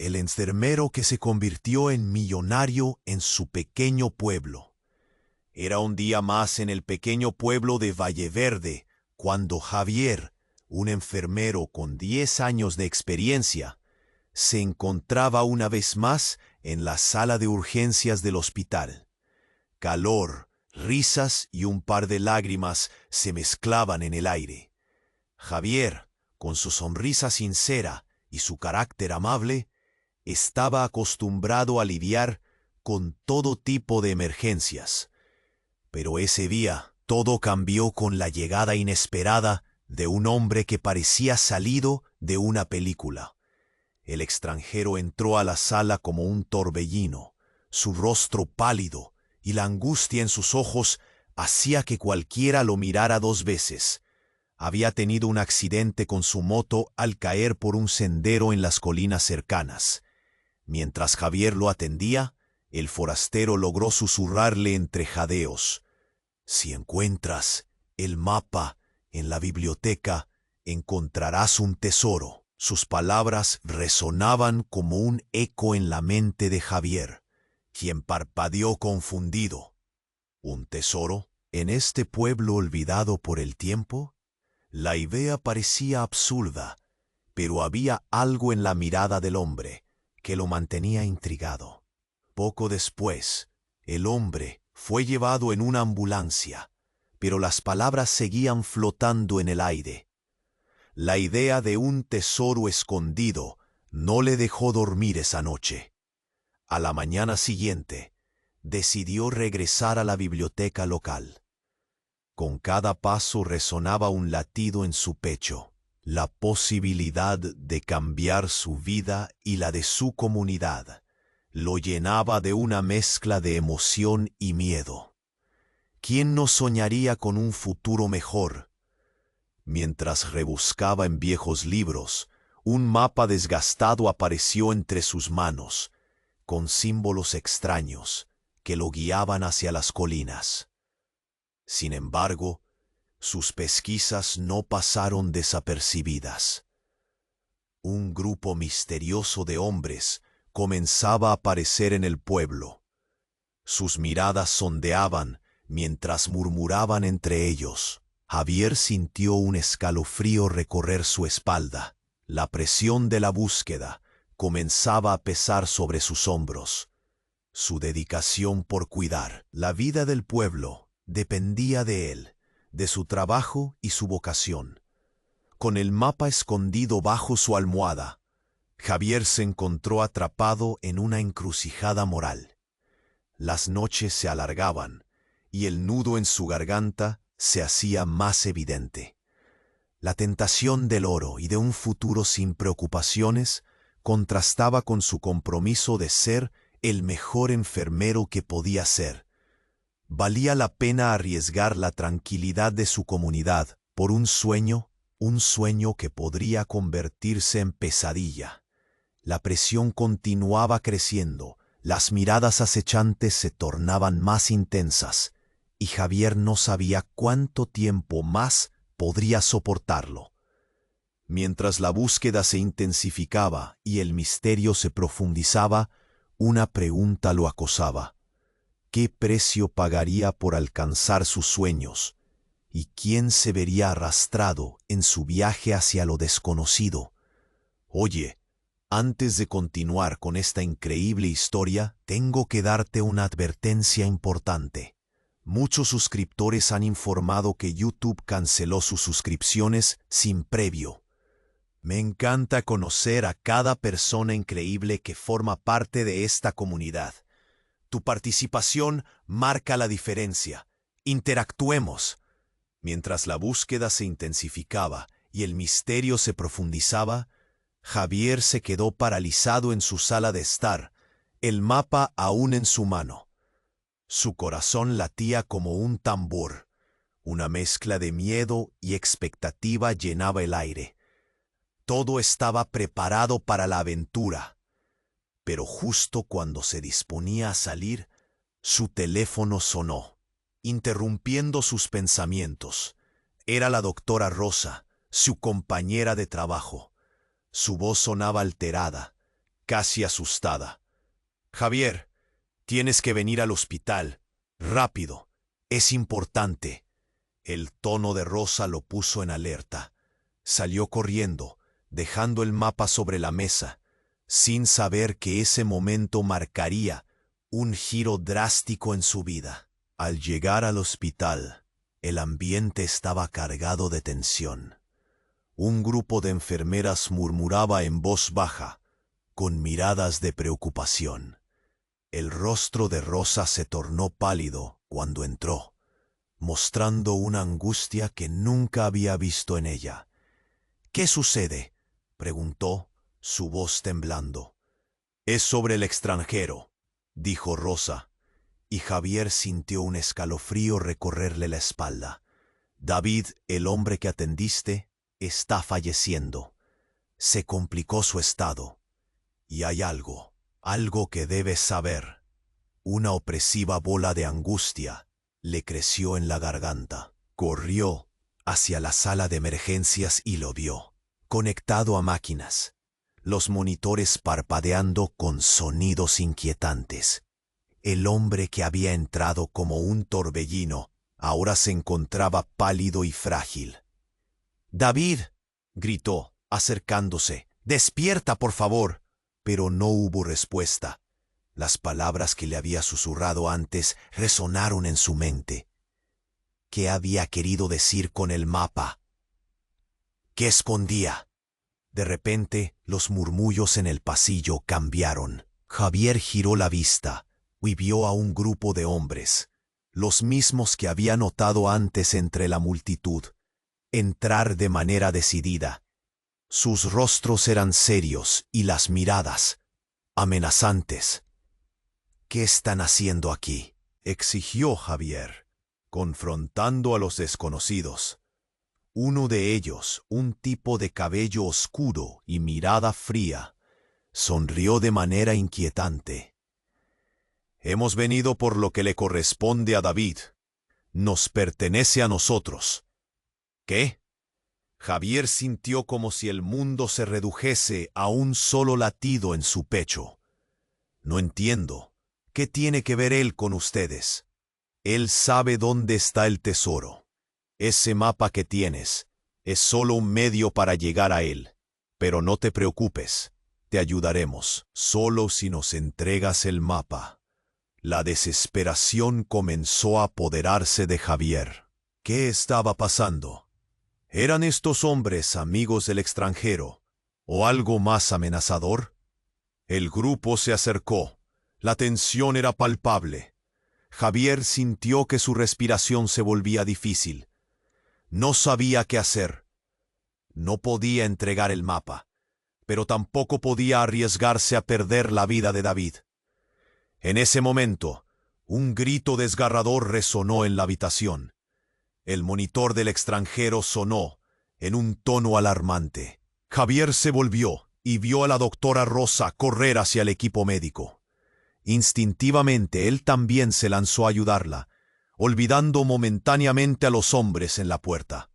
el enfermero que se convirtió en millonario en su pequeño pueblo. Era un día más en el pequeño pueblo de Valleverde, cuando Javier, un enfermero con 10 años de experiencia, se encontraba una vez más en la sala de urgencias del hospital. Calor, risas y un par de lágrimas se mezclaban en el aire. Javier, con su sonrisa sincera y su carácter amable, estaba acostumbrado a lidiar con todo tipo de emergencias. Pero ese día todo cambió con la llegada inesperada de un hombre que parecía salido de una película. El extranjero entró a la sala como un torbellino, su rostro pálido y la angustia en sus ojos hacía que cualquiera lo mirara 2 veces. Había tenido un accidente con su moto al caer por un sendero en las colinas cercanas. Mientras Javier lo atendía, el forastero logró susurrarle entre jadeos: «Si encuentras el mapa en la biblioteca, encontrarás un tesoro». Sus palabras resonaban como un eco en la mente de Javier, quien parpadeó confundido. ¿Un tesoro en este pueblo olvidado por el tiempo? La idea parecía absurda, pero había algo en la mirada del hombre que lo mantenía intrigado. Poco después, el hombre fue llevado en una ambulancia, pero las palabras seguían flotando en el aire. La idea de un tesoro escondido no le dejó dormir esa noche. A la mañana siguiente, decidió regresar a la biblioteca local. Con cada paso resonaba un latido en su pecho, la posibilidad de cambiar su vida y la de su comunidad. Lo llenaba de una mezcla de emoción y miedo. ¿Quién no soñaría con un futuro mejor? Mientras rebuscaba en viejos libros, un mapa desgastado apareció entre sus manos, con símbolos extraños que lo guiaban hacia las colinas. Sin embargo, sus pesquisas no pasaron desapercibidas. Un grupo misterioso de hombres comenzaba a aparecer en el pueblo. Sus miradas sondeaban mientras murmuraban entre ellos. Javier sintió un escalofrío recorrer su espalda. La presión de la búsqueda comenzaba a pesar sobre sus hombros. Su dedicación por cuidar la vida del pueblo dependía de él, de su trabajo y su vocación. Con el mapa escondido bajo su almohada, Javier se encontró atrapado en una encrucijada moral. Las noches se alargaban y el nudo en su garganta se hacía más evidente. La tentación del oro y de un futuro sin preocupaciones contrastaba con su compromiso de ser el mejor enfermero que podía ser. ¿Valía la pena arriesgar la tranquilidad de su comunidad por un sueño que podría convertirse en pesadilla? La presión continuaba creciendo, las miradas acechantes se tornaban más intensas, y Javier no sabía cuánto tiempo más podría soportarlo. Mientras la búsqueda se intensificaba y el misterio se profundizaba, una pregunta lo acosaba. ¿Qué precio pagaría por alcanzar sus sueños? ¿Y quién se vería arrastrado en su viaje hacia lo desconocido? Oye, antes de continuar con esta increíble historia, tengo que darte una advertencia importante. Muchos suscriptores han informado que YouTube canceló sus suscripciones sin previo. Me encanta conocer a cada persona increíble que forma parte de esta comunidad. Tu participación marca la diferencia. Interactuemos. Mientras la búsqueda se intensificaba y el misterio se profundizaba, Javier se quedó paralizado en su sala de estar, el mapa aún en su mano. Su corazón latía como un tambor. Una mezcla de miedo y expectativa llenaba el aire. Todo estaba preparado para la aventura. Pero justo cuando se disponía a salir, su teléfono sonó, interrumpiendo sus pensamientos. Era la doctora Rosa, su compañera de trabajo. Su voz sonaba alterada, casi asustada. Javier, tienes que venir al hospital. Rápido. Es importante. El tono de Rosa lo puso en alerta. Salió corriendo, dejando el mapa sobre la mesa, sin saber que ese momento marcaría un giro drástico en su vida. Al llegar al hospital, el ambiente estaba cargado de tensión. Un grupo de enfermeras murmuraba en voz baja, con miradas de preocupación. El rostro de Rosa se tornó pálido cuando entró, mostrando una angustia que nunca había visto en ella. «¿Qué sucede?», preguntó, su voz temblando. «Es sobre el extranjero», dijo Rosa, y Javier sintió un escalofrío recorrerle la espalda. «David, el hombre que atendiste, está falleciendo. Se complicó su estado. Y hay algo que debes saber». Una opresiva bola de angustia le creció en la garganta. Corrió hacia la sala de emergencias y lo vio, conectado a máquinas, los monitores parpadeando con sonidos inquietantes. El hombre que había entrado como un torbellino ahora se encontraba pálido y frágil. «David», gritó, acercándose, «despierta, por favor». Pero no hubo respuesta. Las palabras que le había susurrado antes resonaron en su mente. ¿Qué había querido decir con el mapa? ¿Qué escondía? De repente, los murmullos en el pasillo cambiaron. Javier giró la vista y vio a un grupo de hombres, los mismos que había notado antes entre la multitud, entrar de manera decidida. Sus rostros eran serios y las miradas amenazantes. «¿Qué están haciendo aquí?», exigió Javier, confrontando a los desconocidos. Uno de ellos, un tipo de cabello oscuro y mirada fría, sonrió de manera inquietante. «Hemos venido por lo que le corresponde a David. Nos pertenece a nosotros». «¿Qué?». Javier sintió como si el mundo se redujese a un solo latido en su pecho. «No entiendo. ¿Qué tiene que ver él con ustedes? Él sabe dónde está el tesoro. Ese mapa que tienes es solo un medio para llegar a él. Pero no te preocupes, te ayudaremos, solo si nos entregas el mapa». La desesperación comenzó a apoderarse de Javier. ¿Qué estaba pasando? ¿Eran estos hombres amigos del extranjero o algo más amenazador? El grupo se acercó. La tensión era palpable. Javier sintió que su respiración se volvía difícil. No sabía qué hacer. No podía entregar el mapa, pero tampoco podía arriesgarse a perder la vida de David. En ese momento, un grito desgarrador resonó en la habitación. El monitor del extranjero sonó en un tono alarmante. Javier se volvió y vio a la doctora Rosa correr hacia el equipo médico. Instintivamente él también se lanzó a ayudarla, olvidando momentáneamente a los hombres en la puerta.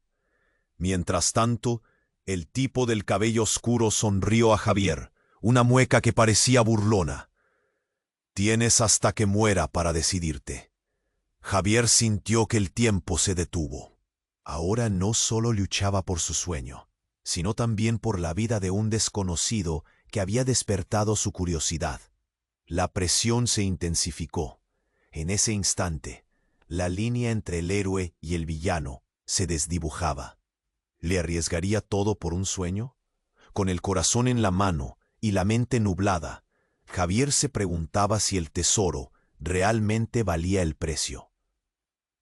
Mientras tanto, el tipo del cabello oscuro sonrió a Javier, una mueca que parecía burlona. «Tienes hasta que muera para decidirte». Javier sintió que el tiempo se detuvo. Ahora no solo luchaba por su sueño, sino también por la vida de un desconocido que había despertado su curiosidad. La presión se intensificó. En ese instante, la línea entre el héroe y el villano se desdibujaba. ¿Le arriesgaría todo por un sueño? Con el corazón en la mano y la mente nublada, Javier se preguntaba si el tesoro realmente valía el precio.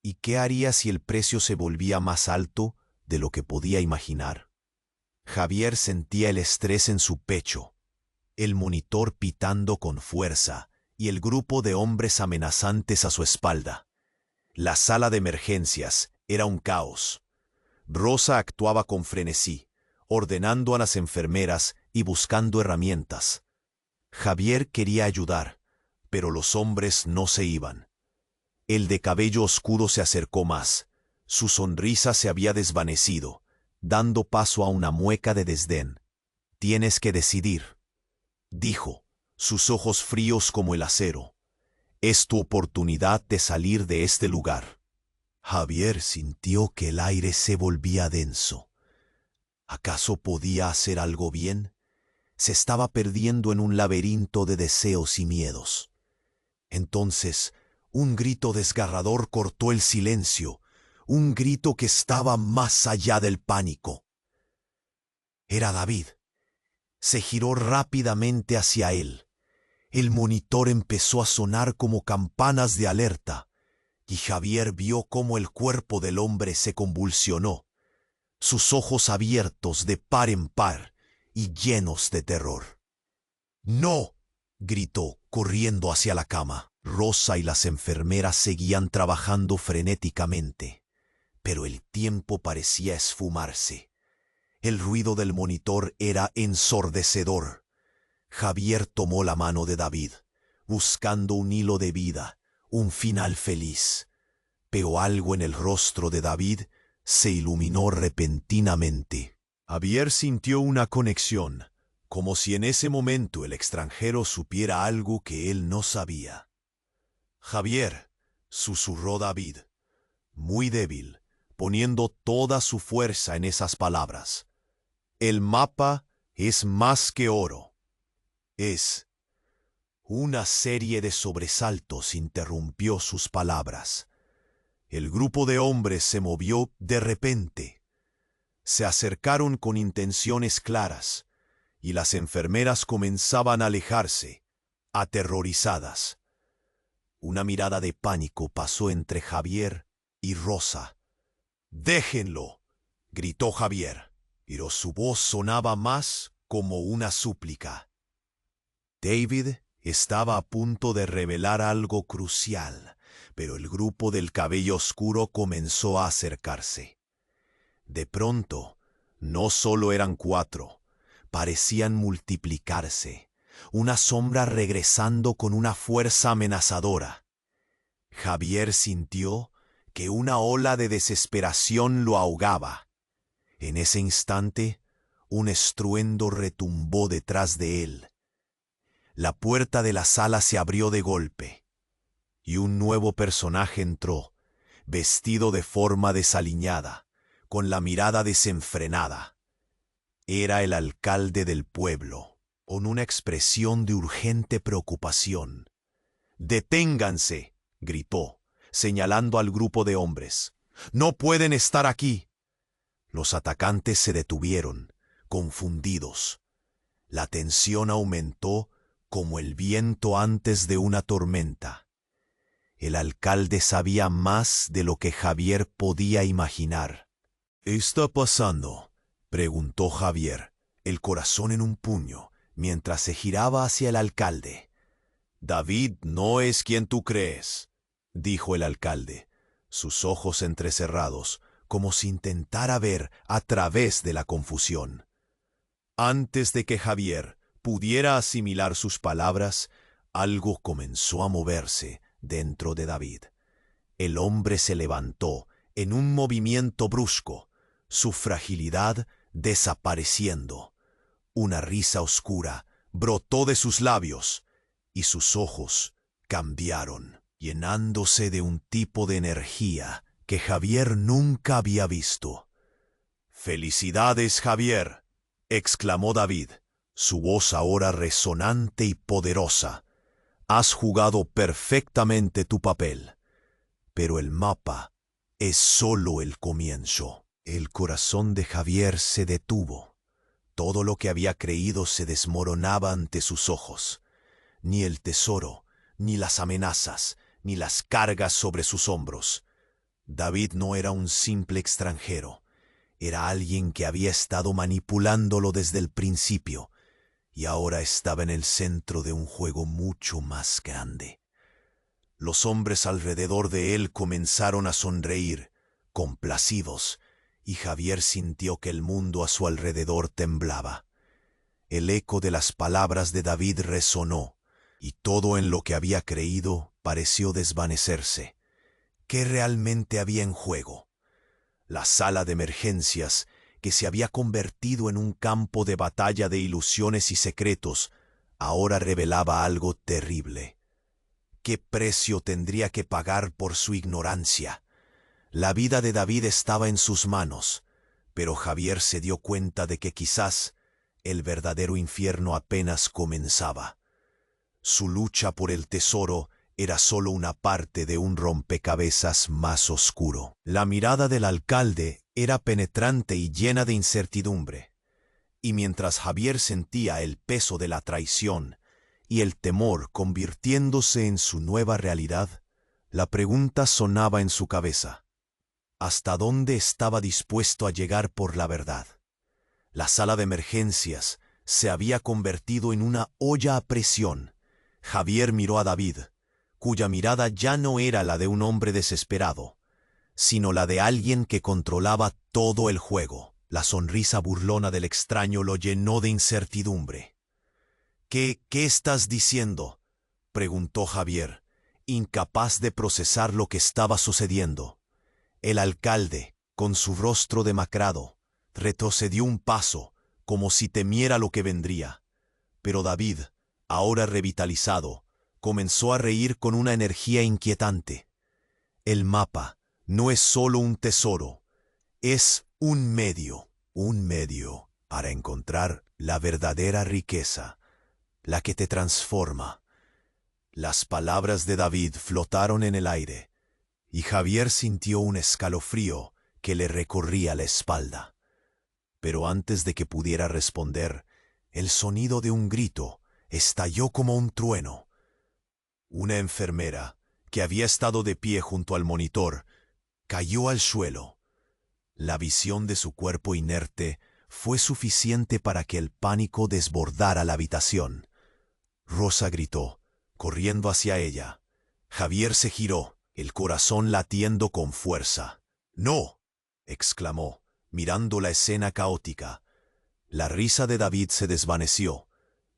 ¿Y qué haría si el precio se volvía más alto de lo que podía imaginar? Javier sentía el estrés en su pecho, el monitor pitando con fuerza y el grupo de hombres amenazantes a su espalda. La sala de emergencias era un caos. Rosa actuaba con frenesí, ordenando a las enfermeras y buscando herramientas. Javier quería ayudar, pero los hombres no se iban. El de cabello oscuro se acercó más. Su sonrisa se había desvanecido, dando paso a una mueca de desdén. «Tienes que decidir». dijo, sus ojos fríos como el acero. Es tu oportunidad de salir de este lugar. Javier sintió que el aire se volvía denso. ¿Acaso podía hacer algo bien? Se estaba perdiendo en un laberinto de deseos y miedos. Entonces, un grito desgarrador cortó el silencio, un grito que estaba más allá del pánico. Era David. Se giró rápidamente hacia él. El monitor empezó a sonar como campanas de alerta, y Javier vio cómo el cuerpo del hombre se convulsionó, sus ojos abiertos de par en par y llenos de terror. ¡No!, gritó, corriendo hacia la cama. Rosa y las enfermeras seguían trabajando frenéticamente, pero el tiempo parecía esfumarse. El ruido del monitor era ensordecedor. Javier tomó la mano de David, buscando un hilo de vida, un final feliz. Pero algo en el rostro de David se iluminó repentinamente. Javier sintió una conexión, como si en ese momento el extranjero supiera algo que él no sabía. Javier, susurró David, muy débil, poniendo toda su fuerza en esas palabras. El mapa es más que oro. Es. Una serie de sobresaltos interrumpió sus palabras. El grupo de hombres se movió de repente. Se acercaron con intenciones claras, y las enfermeras comenzaban a alejarse, aterrorizadas. Una mirada de pánico pasó entre Javier y Rosa. «¡Déjenlo!», gritó Javier, pero su voz sonaba más como una súplica. David estaba a punto de revelar algo crucial, pero el grupo del cabello oscuro comenzó a acercarse. De pronto, no solo eran 4, parecían multiplicarse. Una sombra regresando con una fuerza amenazadora. Javier sintió que una ola de desesperación lo ahogaba. En ese instante, un estruendo retumbó detrás de él. La puerta de la sala se abrió de golpe, y un nuevo personaje entró, vestido de forma desaliñada, con la mirada desenfrenada. Era el alcalde del pueblo, con una expresión de urgente preocupación. «¡Deténganse!», gritó, señalando al grupo de hombres. «¡No pueden estar aquí!». Los atacantes se detuvieron, confundidos. La tensión aumentó como el viento antes de una tormenta. El alcalde sabía más de lo que Javier podía imaginar. «¿Qué está pasando?», preguntó Javier, el corazón en un puño, mientras se giraba hacia el alcalde. «David no es quien tú crees», dijo el alcalde, sus ojos entrecerrados, como si intentara ver a través de la confusión. Antes de que Javier pudiera asimilar sus palabras, algo comenzó a moverse dentro de David. El hombre se levantó en un movimiento brusco, su fragilidad desapareciendo. Una risa oscura brotó de sus labios y sus ojos cambiaron, llenándose de un tipo de energía que Javier nunca había visto. «¡Felicidades, Javier!», exclamó David, su voz ahora resonante y poderosa. «Has jugado perfectamente tu papel, pero el mapa es solo el comienzo». El corazón de Javier se detuvo. Todo lo que había creído se desmoronaba ante sus ojos. Ni el tesoro, ni las amenazas, ni las cargas sobre sus hombros. David no era un simple extranjero. Era alguien que había estado manipulándolo desde el principio, y ahora estaba en el centro de un juego mucho más grande. Los hombres alrededor de él comenzaron a sonreír, complacidos, y Javier sintió que el mundo a su alrededor temblaba. El eco de las palabras de David resonó, y todo en lo que había creído pareció desvanecerse. ¿Qué realmente había en juego? La sala de emergencias, que se había convertido en un campo de batalla de ilusiones y secretos, ahora revelaba algo terrible. ¿Qué precio tendría que pagar por su ignorancia? La vida de David estaba en sus manos, pero Javier se dio cuenta de que quizás el verdadero infierno apenas comenzaba. Su lucha por el tesoro era solo una parte de un rompecabezas más oscuro. La mirada del alcalde era penetrante y llena de incertidumbre, y mientras Javier sentía el peso de la traición y el temor convirtiéndose en su nueva realidad, la pregunta sonaba en su cabeza: ¿hasta dónde estaba dispuesto a llegar por la verdad? La sala de emergencias se había convertido en una olla a presión. Javier miró a David, cuya mirada ya no era la de un hombre desesperado, sino la de alguien que controlaba todo el juego. La sonrisa burlona del extraño lo llenó de incertidumbre. ¿Qué estás diciendo?, preguntó Javier, incapaz de procesar lo que estaba sucediendo. El alcalde, con su rostro demacrado, retrocedió un paso, como si temiera lo que vendría. Pero David, ahora revitalizado, comenzó a reír con una energía inquietante. El mapa no es solo un tesoro, es un medio para encontrar la verdadera riqueza, la que te transforma. Las palabras de David flotaron en el aire, y Javier sintió un escalofrío que le recorría la espalda. Pero antes de que pudiera responder, el sonido de un grito estalló como un trueno. Una enfermera, que había estado de pie junto al monitor, cayó al suelo. La visión de su cuerpo inerte fue suficiente para que el pánico desbordara la habitación. Rosa gritó, corriendo hacia ella. Javier se giró, el corazón latiendo con fuerza. «¡No!», exclamó, mirando la escena caótica. La risa de David se desvaneció,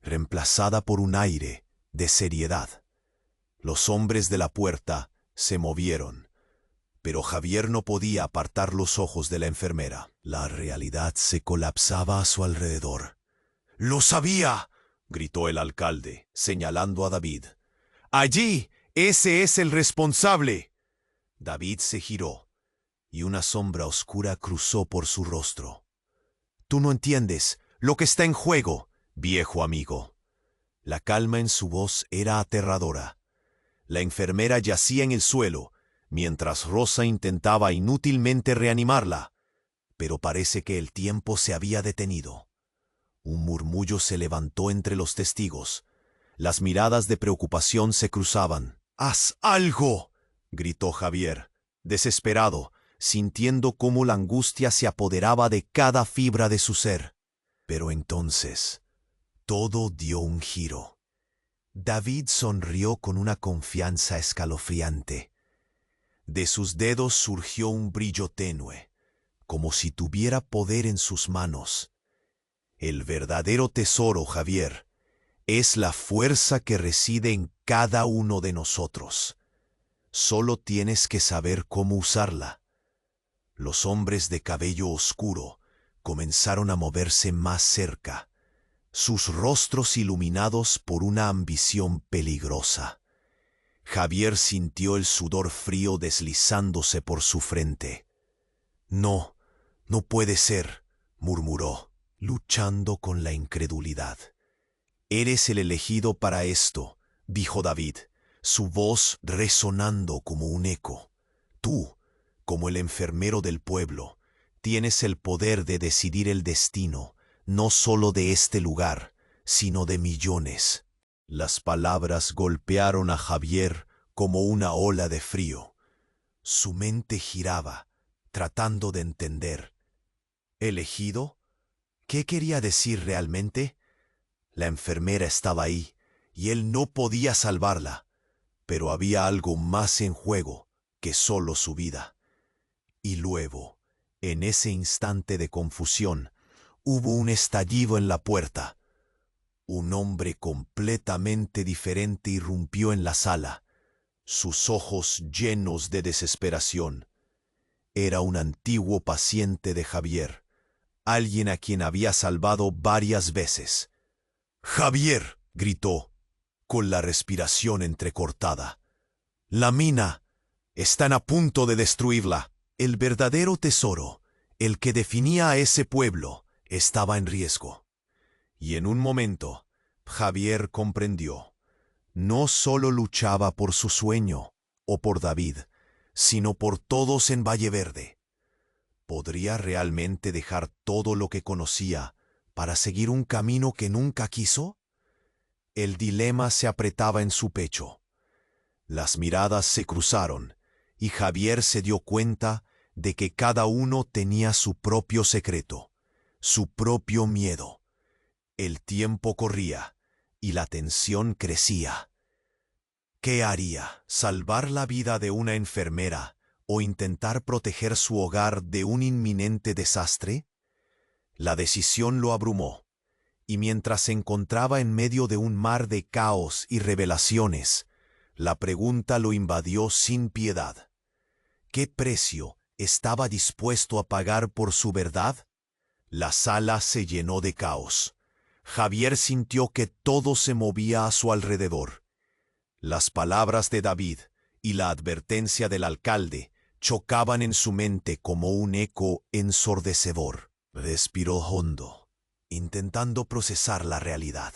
reemplazada por un aire de seriedad. Los hombres de la puerta se movieron, pero Javier no podía apartar los ojos de la enfermera. La realidad se colapsaba a su alrededor. «¡Lo sabía!», gritó el alcalde, señalando a David. «¡Allí! ¡Ese es el responsable!». David se giró, y una sombra oscura cruzó por su rostro. «Tú no entiendes lo que está en juego, viejo amigo». La calma en su voz era aterradora. La enfermera yacía en el suelo, mientras Rosa intentaba inútilmente reanimarla, pero parece que el tiempo se había detenido. Un murmullo se levantó entre los testigos. Las miradas de preocupación se cruzaban. «¡Haz algo!», gritó Javier, desesperado, sintiendo cómo la angustia se apoderaba de cada fibra de su ser. Pero entonces, todo dio un giro. David sonrió con una confianza escalofriante. De sus dedos surgió un brillo tenue, como si tuviera poder en sus manos. «El verdadero tesoro, Javier, es la fuerza que reside en cada uno de nosotros. Solo tienes que saber cómo usarla». Los hombres de cabello oscuro comenzaron a moverse más cerca, sus rostros iluminados por una ambición peligrosa. Javier sintió el sudor frío deslizándose por su frente. «No, no puede ser», murmuró, luchando con la incredulidad. «Eres el elegido para esto», dijo David, su voz resonando como un eco. «Tú, como el enfermero del pueblo, tienes el poder de decidir el destino, no solo de este lugar, sino de millones». Las palabras golpearon a Javier como una ola de frío. Su mente giraba, tratando de entender. ¿Elegido? ¿Qué quería decir realmente? La enfermera estaba ahí, y él no podía salvarla, pero había algo más en juego que solo su vida. Y luego, en ese instante de confusión, hubo un estallido en la puerta. Un hombre completamente diferente irrumpió en la sala, sus ojos llenos de desesperación. Era un antiguo paciente de Javier, alguien a quien había salvado varias veces. «¡Javier!», gritó, con la respiración entrecortada. La mina. Están a punto de destruirla. El verdadero tesoro, el que definía a ese pueblo, estaba en riesgo. Y en un momento, Javier comprendió. No solo luchaba por su sueño, o por David, sino por todos en Valle Verde. ¿Podría realmente dejar todo lo que conocía para seguir un camino que nunca quiso? El dilema se apretaba en su pecho. Las miradas se cruzaron, y Javier se dio cuenta de que cada uno tenía su propio secreto, su propio miedo. El tiempo corría, y la tensión crecía. ¿Qué haría? ¿Salvar la vida de una enfermera o intentar proteger su hogar de un inminente desastre? La decisión lo abrumó, y mientras se encontraba en medio de un mar de caos y revelaciones, la pregunta lo invadió sin piedad. ¿Qué precio estaba dispuesto a pagar por su verdad? La sala se llenó de caos. Javier sintió que todo se movía a su alrededor. Las palabras de David y la advertencia del alcalde chocaban en su mente como un eco ensordecedor. Respiró hondo, intentando procesar la realidad.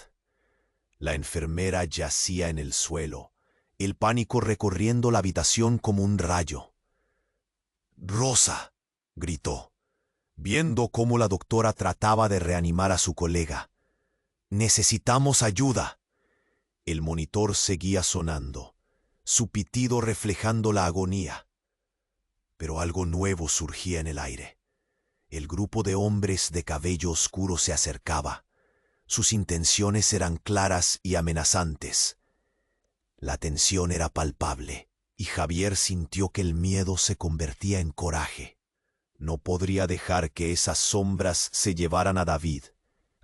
La enfermera yacía en el suelo, el pánico recorriendo la habitación como un rayo. «Rosa», gritó, viendo cómo la doctora trataba de reanimar a su colega. «Necesitamos ayuda». El monitor seguía sonando, su pitido reflejando la agonía. Pero algo nuevo surgía en el aire. El grupo de hombres de cabello oscuro se acercaba. Sus intenciones eran claras y amenazantes. La tensión era palpable, y Javier sintió que el miedo se convertía en coraje. No podría dejar que esas sombras se llevaran a David,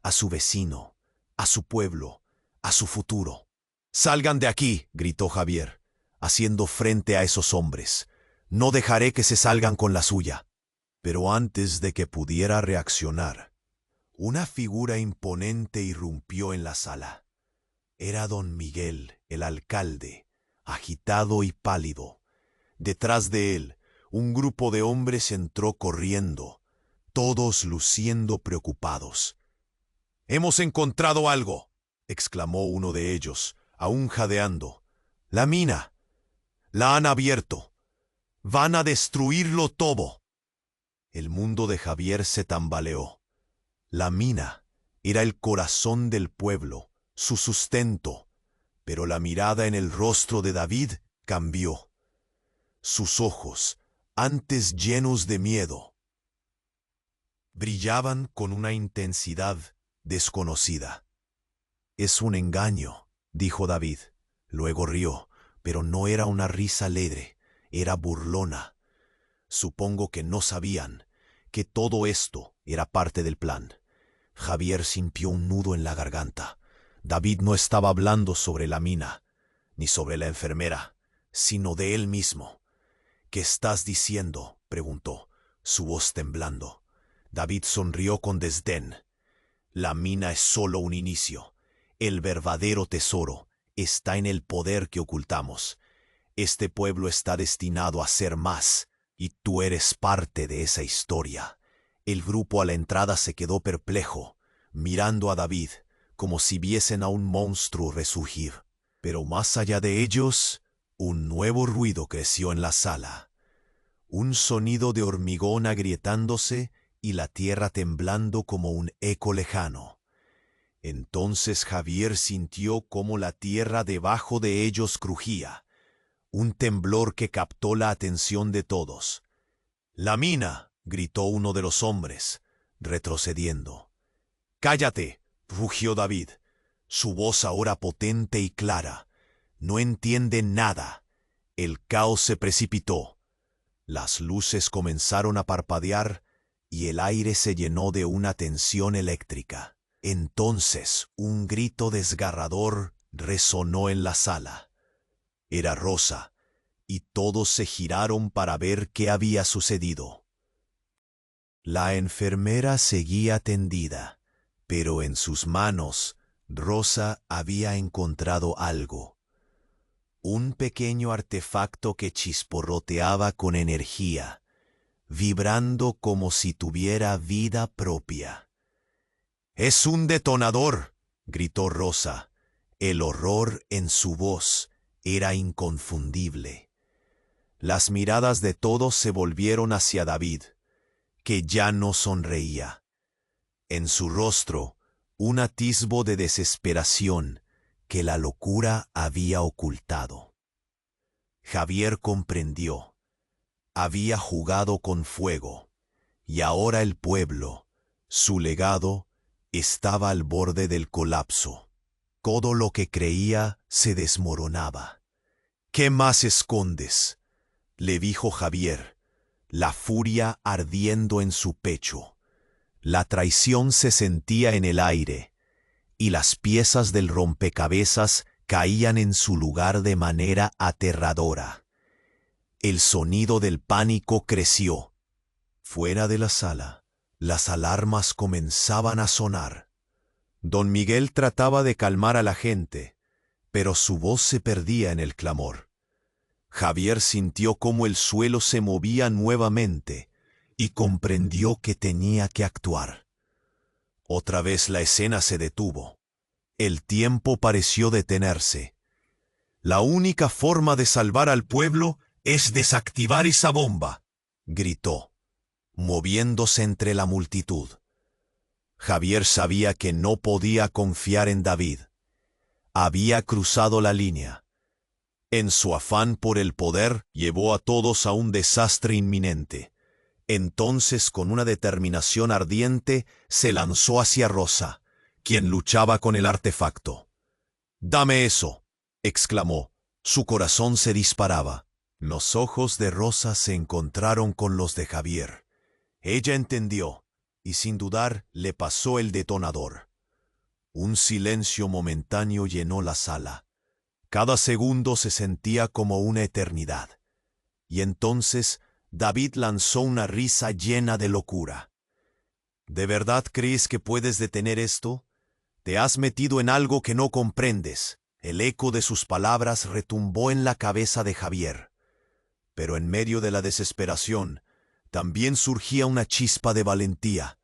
a su vecino, a su pueblo, a su futuro. «Salgan de aquí», gritó Javier, haciendo frente a esos hombres. «No dejaré que se salgan con la suya». Pero antes de que pudiera reaccionar, una figura imponente irrumpió en la sala. Era don Miguel, el alcalde, agitado y pálido. Detrás de él, un grupo de hombres entró corriendo, todos luciendo preocupados. «Hemos encontrado algo», exclamó uno de ellos, aún jadeando. «La mina. La han abierto. Van a destruirlo todo». El mundo de Javier se tambaleó. La mina era el corazón del pueblo, su sustento, pero la mirada en el rostro de David cambió. Sus ojos, antes llenos de miedo, brillaban con una intensidad desconocida. «Es un engaño», dijo David. Luego rió, pero no era una risa alegre, era burlona. Supongo que no sabían que todo esto era parte del plan. Javier sintió un nudo en la garganta. David no estaba hablando sobre la mina, ni sobre la enfermera, sino de él mismo. «¿Qué estás diciendo?», preguntó, su voz temblando. David sonrió con desdén. «La mina es solo un inicio. El verdadero tesoro está en el poder que ocultamos. Este pueblo está destinado a ser más, y tú eres parte de esa historia». El grupo a la entrada se quedó perplejo, mirando a David, como si viesen a un monstruo resurgir. Pero más allá de ellos, un nuevo ruido creció en la sala. Un sonido de hormigón agrietándose y la tierra temblando como un eco lejano. Entonces Javier sintió cómo la tierra debajo de ellos crujía, un temblor que captó la atención de todos. «¡La mina!», gritó uno de los hombres, retrocediendo. «¡Cállate!», rugió David, su voz ahora potente y clara. «No entiende nada». El caos se precipitó. Las luces comenzaron a parpadear y el aire se llenó de una tensión eléctrica. Entonces un grito desgarrador resonó en la sala. Era Rosa, y todos se giraron para ver qué había sucedido. La enfermera seguía tendida, pero en sus manos Rosa había encontrado algo. Un pequeño artefacto que chisporroteaba con energía, vibrando como si tuviera vida propia. «¡Es un detonador!», gritó Rosa. El horror en su voz era inconfundible. Las miradas de todos se volvieron hacia David, que ya no sonreía. En su rostro, un atisbo de desesperación que la locura había ocultado. Javier comprendió. Había jugado con fuego, y ahora el pueblo, su legado, estaba al borde del colapso. Todo lo que creía se desmoronaba. «¿Qué más escondes?», le dijo Javier, la furia ardiendo en su pecho. La traición se sentía en el aire, y las piezas del rompecabezas caían en su lugar de manera aterradora. El sonido del pánico creció. Fuera de la sala, las alarmas comenzaban a sonar. Don Miguel trataba de calmar a la gente, pero su voz se perdía en el clamor. Javier sintió cómo el suelo se movía nuevamente y comprendió que tenía que actuar. Otra vez la escena se detuvo. El tiempo pareció detenerse. «La única forma de salvar al pueblo es desactivar esa bomba», gritó, moviéndose entre la multitud. Javier sabía que no podía confiar en David. Había cruzado la línea. En su afán por el poder, llevó a todos a un desastre inminente. Entonces, con una determinación ardiente, se lanzó hacia Rosa, quien luchaba con el artefacto. «¡Dame eso!», exclamó. Su corazón se disparaba. Los ojos de Rosa se encontraron con los de Javier. Ella entendió, y sin dudar le pasó el detonador. Un silencio momentáneo llenó la sala. Cada segundo se sentía como una eternidad. Y entonces David lanzó una risa llena de locura. «¿De verdad crees que puedes detener esto? Te has metido en algo que no comprendes». El eco de sus palabras retumbó en la cabeza de Javier. Pero en medio de la desesperación, también surgía una chispa de valentía.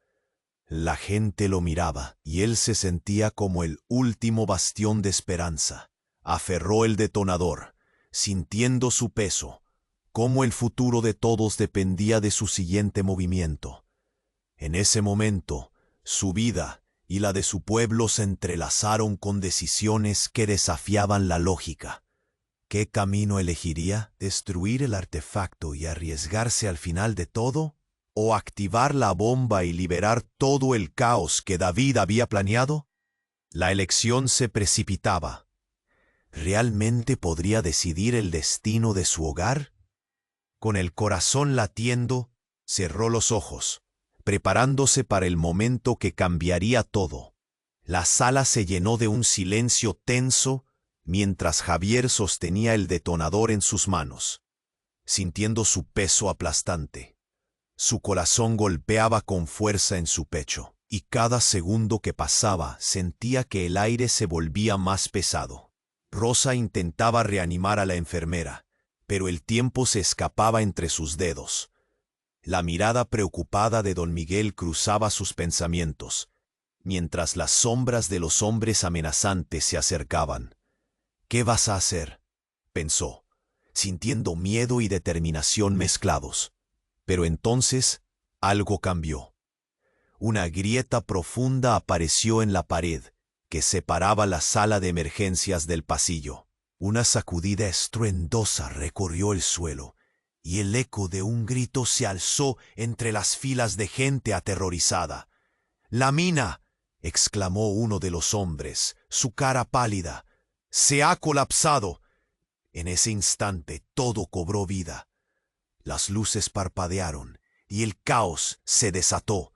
La gente lo miraba, y él se sentía como el último bastión de esperanza. Aferró el detonador, sintiendo su peso, cómo el futuro de todos dependía de su siguiente movimiento. En ese momento, su vida y la de su pueblo se entrelazaron con decisiones que desafiaban la lógica. ¿Qué camino elegiría? ¿Destruir el artefacto y arriesgarse al final de todo? ¿O activar la bomba y liberar todo el caos que David había planeado? La elección se precipitaba. ¿Realmente podría decidir el destino de su hogar? Con el corazón latiendo, cerró los ojos, preparándose para el momento que cambiaría todo. La sala se llenó de un silencio tenso mientras Javier sostenía el detonador en sus manos, sintiendo su peso aplastante. Su corazón golpeaba con fuerza en su pecho, y cada segundo que pasaba sentía que el aire se volvía más pesado. Rosa intentaba reanimar a la enfermera, pero el tiempo se escapaba entre sus dedos. La mirada preocupada de don Miguel cruzaba sus pensamientos, mientras las sombras de los hombres amenazantes se acercaban. «¿Qué vas a hacer?», pensó, sintiendo miedo y determinación mezclados. Pero entonces algo cambió. Una grieta profunda apareció en la pared que separaba la sala de emergencias del pasillo. Una sacudida estruendosa recorrió el suelo, y el eco de un grito se alzó entre las filas de gente aterrorizada. «¡La mina!», exclamó uno de los hombres, su cara pálida. «¡Se ha colapsado!». En ese instante todo cobró vida. Las luces parpadearon y el caos se desató.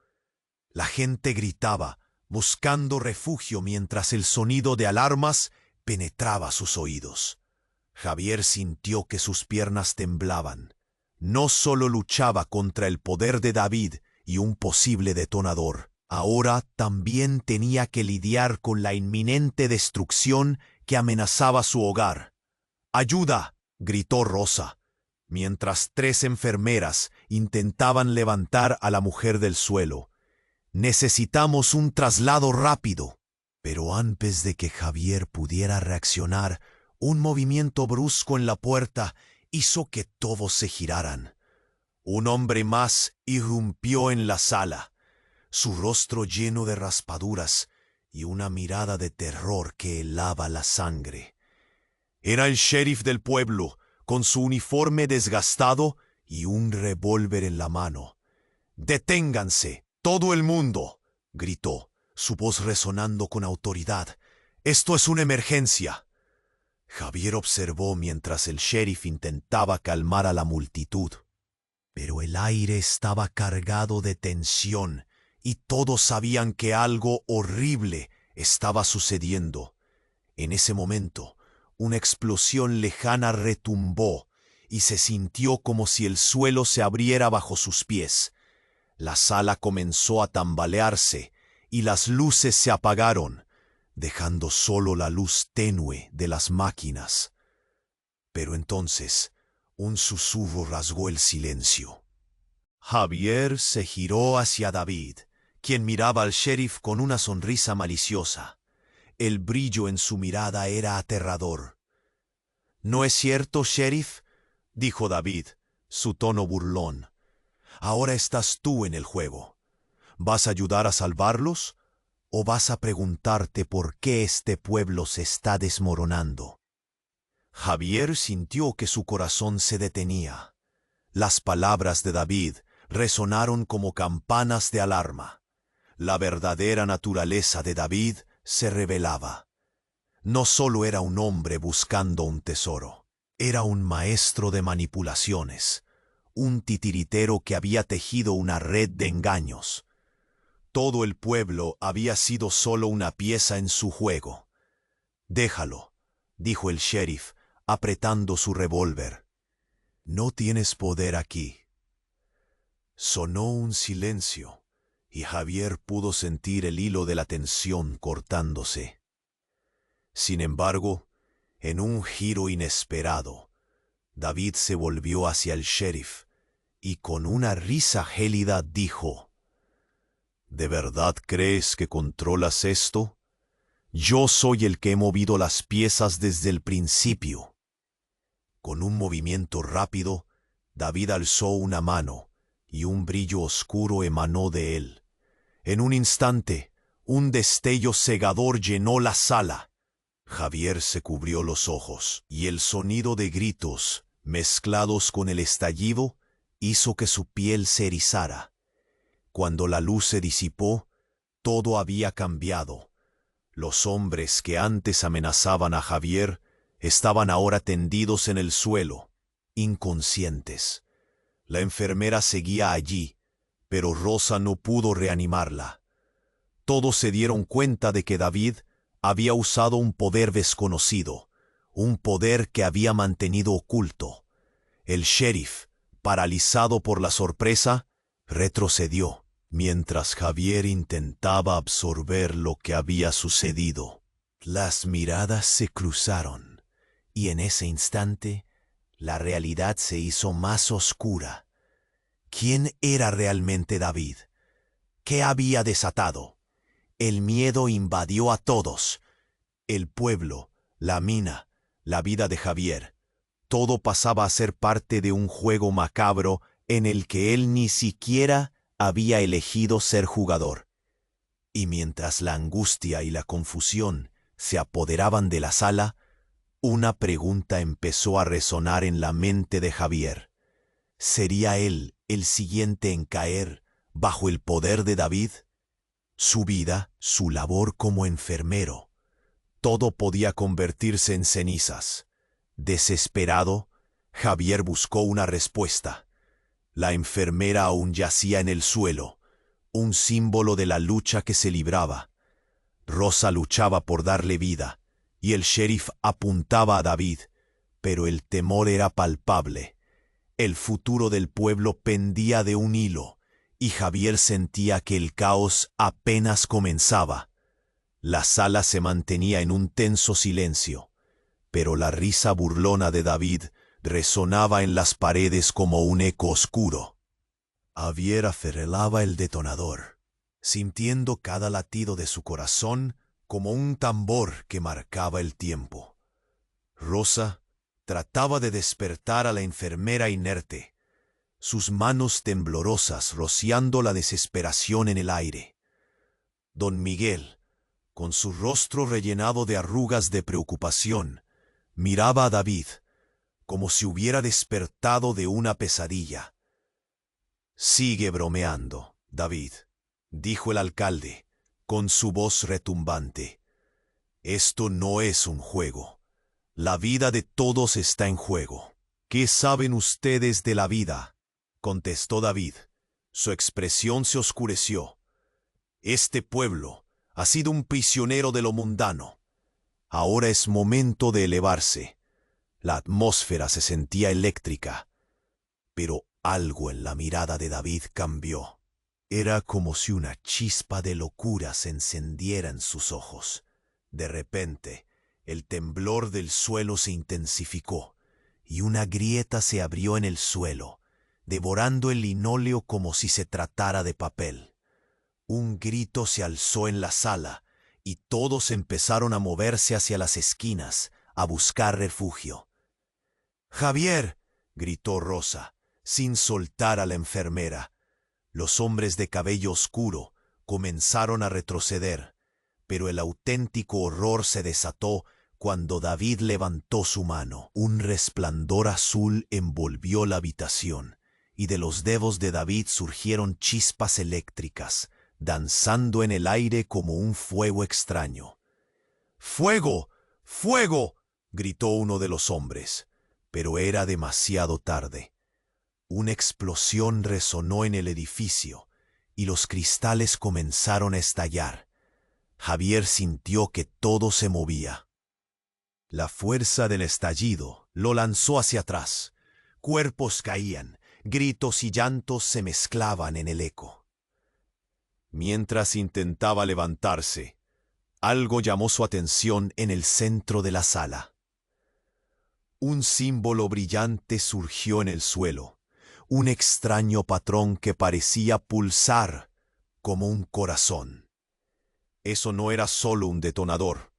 La gente gritaba, buscando refugio mientras el sonido de alarmas penetraba sus oídos. Javier sintió que sus piernas temblaban. No solo luchaba contra el poder de David y un posible detonador, Ahora también tenía que lidiar con la inminente destrucción que amenazaba su hogar. ¡Ayuda!, gritó Rosa, mientras 3 enfermeras intentaban levantar a la mujer del suelo. «Necesitamos un traslado rápido». Pero antes de que Javier pudiera reaccionar, un movimiento brusco en la puerta hizo que todos se giraran. Un hombre más irrumpió en la sala, su rostro lleno de raspaduras y una mirada de terror que helaba la sangre. Era el sheriff del pueblo, con su uniforme desgastado y un revólver en la mano. «¡Deténganse, todo el mundo!», gritó, su voz resonando con autoridad. «Esto es una emergencia». Javier observó mientras el sheriff intentaba calmar a la multitud. Pero el aire estaba cargado de tensión y todos sabían que algo horrible estaba sucediendo. En ese momento, una explosión lejana retumbó y se sintió como si el suelo se abriera bajo sus pies. La sala comenzó a tambalearse y las luces se apagaron, dejando solo la luz tenue de las máquinas. Pero entonces, un susurro rasgó el silencio. Javier se giró hacia David, quien miraba al sheriff con una sonrisa maliciosa. El brillo en su mirada era aterrador. «¿No es cierto, sheriff?», dijo David, su tono burlón. «Ahora estás tú en el juego. ¿Vas a ayudar a salvarlos o vas a preguntarte por qué este pueblo se está desmoronando?» Javier sintió que su corazón se detenía. Las palabras de David resonaron como campanas de alarma. La verdadera naturaleza de David se revelaba. No solo era un hombre buscando un tesoro, era un maestro de manipulaciones, un titiritero que había tejido una red de engaños. Todo el pueblo había sido solo una pieza en su juego. «Déjalo», dijo el sheriff, apretando su revólver. «No tienes poder aquí». Sonó un silencio, y Javier pudo sentir el hilo de la tensión cortándose. Sin embargo, en un giro inesperado, David se volvió hacia el sheriff y con una risa gélida dijo: «¿De verdad crees que controlas esto? Yo soy el que he movido las piezas desde el principio». Con un movimiento rápido, David alzó una mano y un brillo oscuro emanó de él. En un instante, un destello cegador llenó la sala. Javier se cubrió los ojos y el sonido de gritos, mezclados con el estallido, hizo que su piel se erizara. Cuando la luz se disipó, todo había cambiado. Los hombres que antes amenazaban a Javier estaban ahora tendidos en el suelo, inconscientes. La enfermera seguía allí, pero Rosa no pudo reanimarla. Todos se dieron cuenta de que David había usado un poder desconocido, un poder que había mantenido oculto. El sheriff, paralizado por la sorpresa, retrocedió, mientras Javier intentaba absorber lo que había sucedido. Las miradas se cruzaron, y en ese instante, la realidad se hizo más oscura. ¿Quién era realmente David? ¿Qué había desatado? El miedo invadió a todos. El pueblo, la mina, la vida de Javier. Todo pasaba a ser parte de un juego macabro en el que él ni siquiera había elegido ser jugador. Y mientras la angustia y la confusión se apoderaban de la sala, una pregunta empezó a resonar en la mente de Javier. ¿Sería él el siguiente en caer bajo el poder de David? Su vida, su labor como enfermero, todo podía convertirse en cenizas. Desesperado, Javier buscó una respuesta. La enfermera aún yacía en el suelo, un símbolo de la lucha que se libraba. Rosa luchaba por darle vida, y el sheriff apuntaba a David, pero el temor era palpable. El futuro del pueblo pendía de un hilo, y Javier sentía que el caos apenas comenzaba. La sala se mantenía en un tenso silencio, pero la risa burlona de David resonaba en las paredes como un eco oscuro. Javier aferraba el detonador, sintiendo cada latido de su corazón como un tambor que marcaba el tiempo. Rosa trataba de despertar a la enfermera inerte, sus manos temblorosas rociando la desesperación en el aire. Don Miguel, con su rostro rellenado de arrugas de preocupación, miraba a David como si hubiera despertado de una pesadilla. «Sigue bromeando, David», dijo el alcalde, con su voz retumbante. «Esto no es un juego. La vida de todos está en juego». «¿Qué saben ustedes de la vida?», contestó David. Su expresión se oscureció. «Este pueblo ha sido un prisionero de lo mundano. Ahora es momento de elevarse». La atmósfera se sentía eléctrica, pero algo en la mirada de David cambió. Era como si una chispa de locura se encendiera en sus ojos. De repente, el temblor del suelo se intensificó, y una grieta se abrió en el suelo, devorando el linóleo como si se tratara de papel. Un grito se alzó en la sala, y todos empezaron a moverse hacia las esquinas, a buscar refugio. «¡Javier!», gritó Rosa, sin soltar a la enfermera. Los hombres de cabello oscuro comenzaron a retroceder, pero el auténtico horror se desató cuando David levantó su mano. Un resplandor azul envolvió la habitación, y de los dedos de David surgieron chispas eléctricas, danzando en el aire como un fuego extraño. «¡Fuego! ¡Fuego!», gritó uno de los hombres, pero era demasiado tarde. Una explosión resonó en el edificio, y los cristales comenzaron a estallar. Javier sintió que todo se movía. La fuerza del estallido lo lanzó hacia atrás. Cuerpos caían, gritos y llantos se mezclaban en el eco. Mientras intentaba levantarse, algo llamó su atención en el centro de la sala. Un símbolo brillante surgió en el suelo, un extraño patrón que parecía pulsar como un corazón. Eso no era solo un detonador,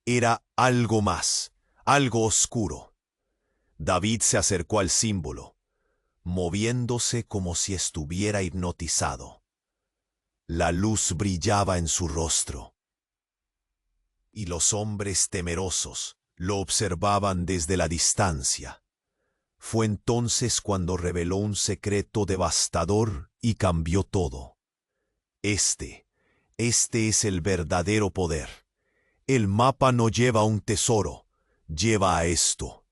era algo más, algo oscuro. David se acercó al símbolo, moviéndose como si estuviera hipnotizado. La luz brillaba en su rostro, y los hombres temerosos lo observaban desde la distancia. Fue entonces cuando reveló un secreto devastador y cambió todo. Este es el verdadero poder. El mapa no lleva un tesoro, lleva a esto.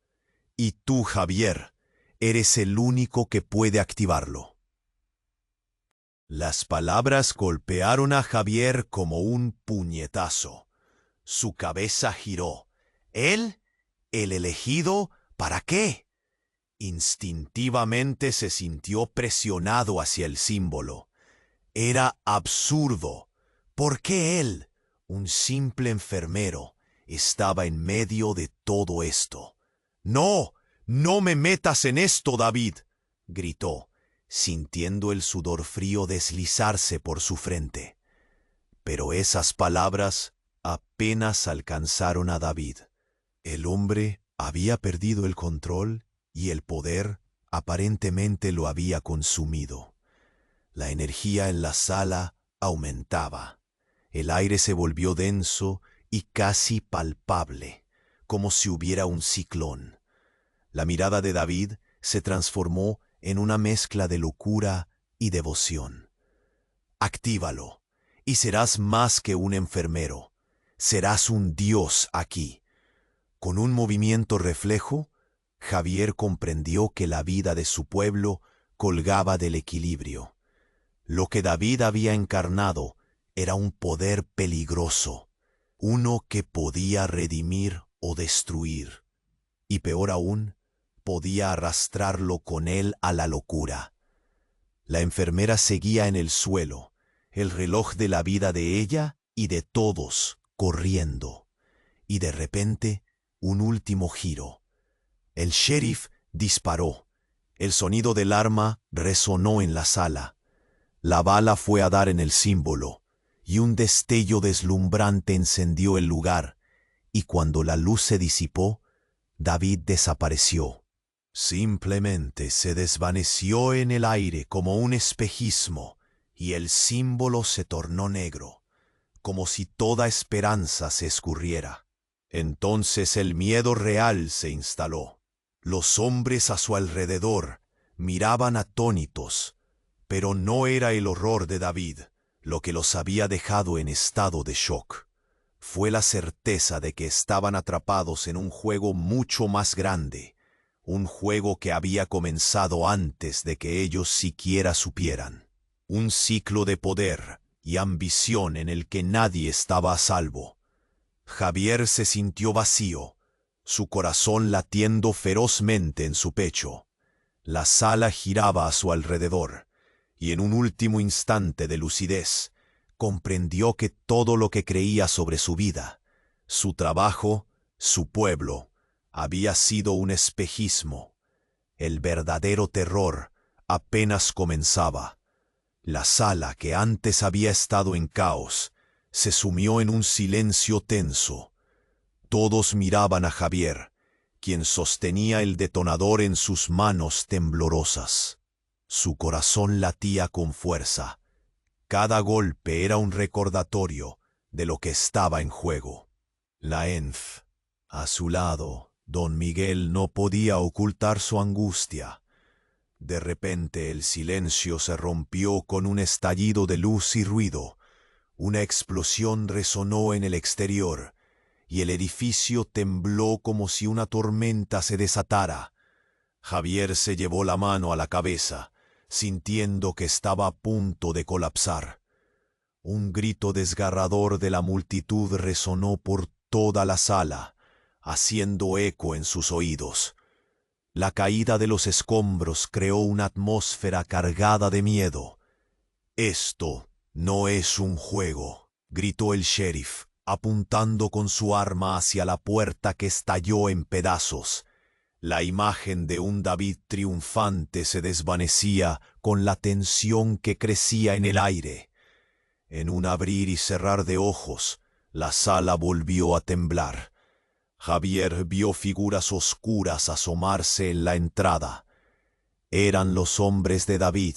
Y tú, Javier, eres el único que puede activarlo. Las palabras golpearon a Javier como un puñetazo. Su cabeza giró. ¿Él? ¿El elegido? ¿Para qué? Instintivamente se sintió presionado hacia el símbolo. Era absurdo. ¿Por qué él, un simple enfermero, estaba en medio de todo esto? «¡No! ¡No me metas en esto, David!», gritó, sintiendo el sudor frío deslizarse por su frente. Pero esas palabras apenas alcanzaron a David. El hombre había perdido el control y el poder aparentemente lo había consumido. La energía en la sala aumentaba. El aire se volvió denso y casi palpable, como si hubiera un ciclón. La mirada de David se transformó en una mezcla de locura y devoción. «Actívalo, y serás más que un enfermero. Serás un dios aquí». Con un movimiento reflejo, Javier comprendió que la vida de su pueblo colgaba del equilibrio. Lo que David había encarnado era un poder peligroso, uno que podía redimir o destruir, y peor aún, podía arrastrarlo con él a la locura. La enfermera seguía en el suelo, el reloj de la vida de ella y de todos corriendo. Y de repente, un último giro. El sheriff disparó. El sonido del arma resonó en la sala. La bala fue a dar en el símbolo, y un destello deslumbrante encendió el lugar, y cuando la luz se disipó, David desapareció. Simplemente se desvaneció en el aire como un espejismo, y el símbolo se tornó negro, como si toda esperanza se escurriera. Entonces el miedo real se instaló. Los hombres a su alrededor miraban atónitos, pero no era el horror de David lo que los había dejado en estado de shock. Fue la certeza de que estaban atrapados en un juego mucho más grande, un juego que había comenzado antes de que ellos siquiera supieran. Un ciclo de poder y ambición en el que nadie estaba a salvo. Javier se sintió vacío, su corazón latiendo ferozmente en su pecho. La sala giraba a su alrededor, y en un último instante de lucidez, comprendió que todo lo que creía sobre su vida, su trabajo, su pueblo, había sido un espejismo. El verdadero terror apenas comenzaba. La sala, que antes había estado en caos, se sumió en un silencio tenso. Todos miraban a Javier, quien sostenía el detonador en sus manos temblorosas. Su corazón latía con fuerza. Cada golpe era un recordatorio de lo que estaba en juego. La ENF. A su lado, don Miguel no podía ocultar su angustia. De repente el silencio se rompió con un estallido de luz y ruido. Una explosión resonó en el exterior, y el edificio tembló como si una tormenta se desatara. Javier se llevó la mano a la cabeza, sintiendo que estaba a punto de colapsar. Un grito desgarrador de la multitud resonó por toda la sala, haciendo eco en sus oídos. La caída de los escombros creó una atmósfera cargada de miedo. «Esto no es un juego», gritó el sheriff, apuntando con su arma hacia la puerta que estalló en pedazos. La imagen de un David triunfante se desvanecía con la tensión que crecía en el aire. En un abrir y cerrar de ojos, la sala volvió a temblar. Javier vio figuras oscuras asomarse en la entrada. Eran los hombres de David,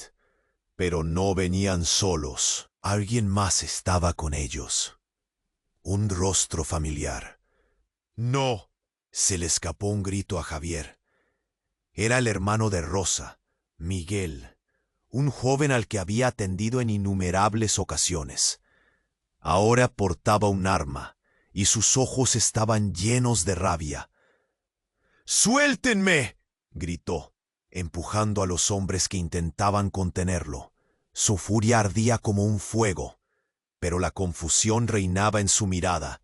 pero no venían solos. Alguien más estaba con ellos. Un rostro familiar. «¡No!», se le escapó un grito a Javier. Era el hermano de Rosa, Miguel, un joven al que había atendido en innumerables ocasiones. Ahora portaba un arma, y sus ojos estaban llenos de rabia. «¡Suéltenme!», gritó, empujando a los hombres que intentaban contenerlo. Su furia ardía como un fuego, pero la confusión reinaba en su mirada,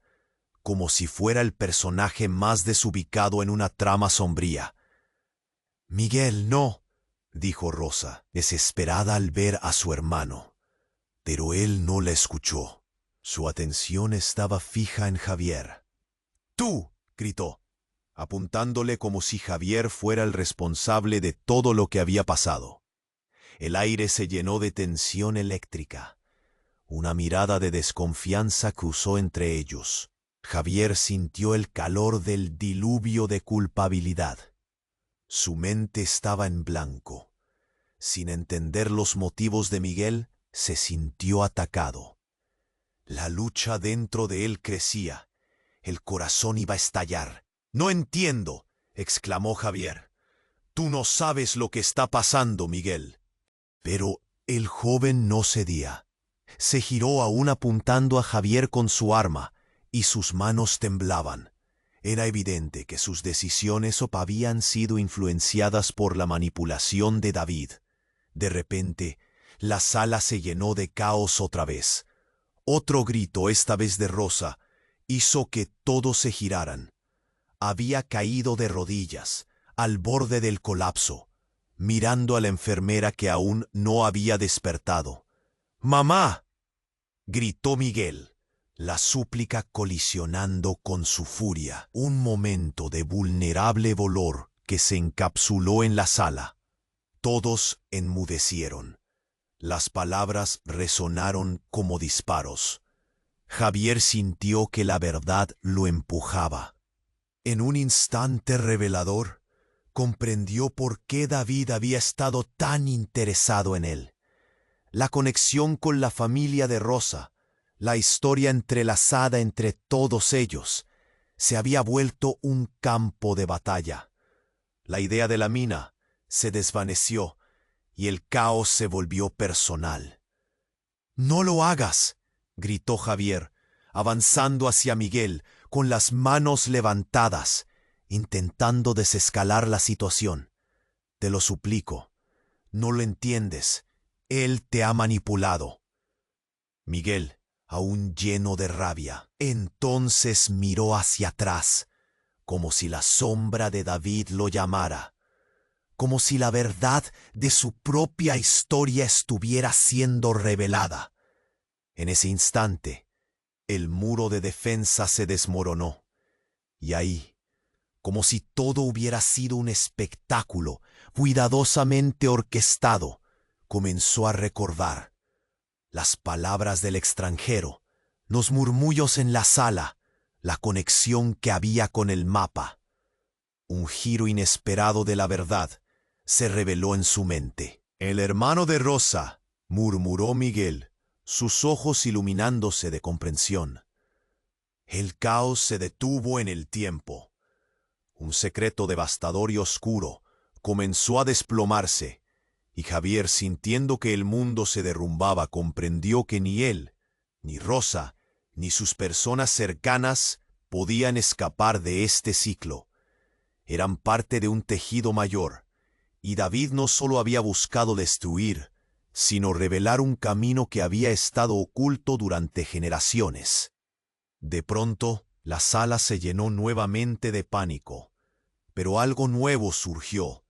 como si fuera el personaje más desubicado en una trama sombría. «Miguel, no», dijo Rosa, desesperada al ver a su hermano. Pero él no la escuchó. Su atención estaba fija en Javier. «¡Tú!», gritó, apuntándole como si Javier fuera el responsable de todo lo que había pasado. El aire se llenó de tensión eléctrica. Una mirada de desconfianza cruzó entre ellos. Javier sintió el calor del diluvio de culpabilidad. Su mente estaba en blanco. Sin entender los motivos de Miguel, se sintió atacado. La lucha dentro de él crecía. El corazón iba a estallar. «No entiendo», exclamó Javier. «Tú no sabes lo que está pasando, Miguel». Pero el joven no cedía. Se giró aún apuntando a Javier con su arma, y sus manos temblaban. Era evidente que sus decisiones habían sido influenciadas por la manipulación de David. De repente, la sala se llenó de caos otra vez. Otro grito, esta vez de Rosa, hizo que todos se giraran. Había caído de rodillas, al borde del colapso. mirando a la enfermera que aún no había despertado. «¡Mamá!», gritó Miguel, la súplica colisionando con su furia. Un momento de vulnerable dolor que se encapsuló en la sala. Todos enmudecieron. Las palabras resonaron como disparos. Javier sintió que la verdad lo empujaba. En un instante revelador, comprendió por qué David había estado tan interesado en él. La conexión con la familia de Rosa, la historia entrelazada entre todos ellos, se había vuelto un campo de batalla. La idea de la mina se desvaneció y el caos se volvió personal. «¡No lo hagas!», gritó Javier, avanzando hacia Miguel con las manos levantadas, intentando desescalar la situación. «Te lo suplico, no lo entiendes. Él te ha manipulado». Miguel, aún lleno de rabia, entonces miró hacia atrás, como si la sombra de David lo llamara, como si la verdad de su propia historia estuviera siendo revelada. En ese instante, el muro de defensa se desmoronó, y ahí, como si todo hubiera sido un espectáculo cuidadosamente orquestado, comenzó a recordar las palabras del extranjero, los murmullos en la sala, la conexión que había con el mapa. Un giro inesperado de la verdad se reveló en su mente. «El hermano de Rosa», murmuró Miguel, sus ojos iluminándose de comprensión. El caos se detuvo en el tiempo. Un secreto devastador y oscuro comenzó a desplomarse, y Javier, sintiendo que el mundo se derrumbaba, comprendió que ni él, ni Rosa, ni sus personas cercanas podían escapar de este ciclo. Eran parte de un tejido mayor, y David no solo había buscado destruir, sino revelar un camino que había estado oculto durante generaciones. De pronto, la sala se llenó nuevamente de pánico, pero algo nuevo surgió.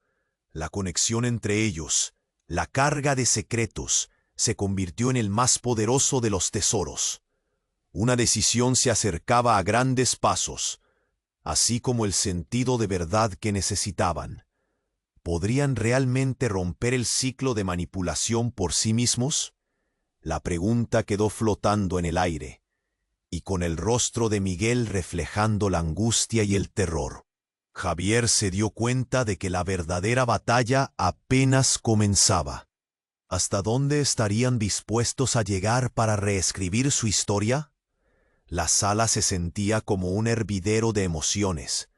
La conexión entre ellos, la carga de secretos, se convirtió en el más poderoso de los tesoros. Una decisión se acercaba a grandes pasos, así como el sentido de verdad que necesitaban. ¿Podrían realmente romper el ciclo de manipulación por sí mismos? La pregunta quedó flotando en el aire, y con el rostro de Miguel reflejando la angustia y el terror. Javier se dio cuenta de que la verdadera batalla apenas comenzaba. ¿Hasta dónde estarían dispuestos a llegar para reescribir su historia? La sala se sentía como un hervidero de emociones.